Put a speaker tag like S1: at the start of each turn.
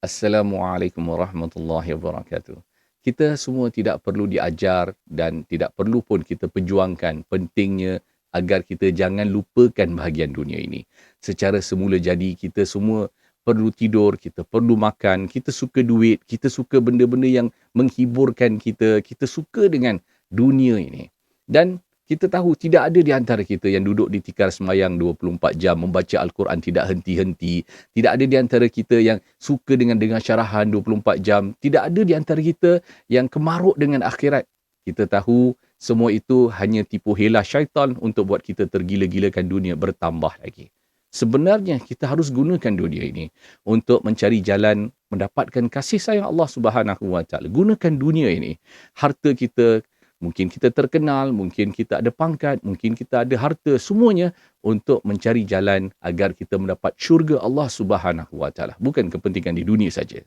S1: Assalamualaikum warahmatullahi wabarakatuh. Kita semua tidak perlu diajar dan tidak perlu pun kita perjuangkan pentingnya agar kita jangan lupakan bahagian dunia ini. Secara semula jadi kita semua perlu tidur, kita perlu makan, kita suka duit, kita suka benda-benda yang menghiburkan kita, kita suka dengan dunia ini. Dan kita tahu tidak ada di antara kita yang duduk di tikar sembahyang 24 jam membaca Al-Quran tidak henti-henti. Tidak ada di antara kita yang suka dengan dengar syarahan 24 jam. Tidak ada di antara kita yang kemaruk dengan akhirat. Kita tahu semua itu hanya tipu helah syaitan untuk buat kita tergila-gilakan dunia bertambah lagi. Sebenarnya kita harus gunakan dunia ini untuk mencari jalan mendapatkan kasih sayang Allah Subhanahu Wa Taala. Gunakan dunia ini. Harta kita, mungkin kita terkenal, mungkin kita ada pangkat, mungkin kita ada harta, semuanya untuk mencari jalan agar kita mendapat syurga Allah Subhanahu Wa Taala. Bukan kepentingan di dunia saja.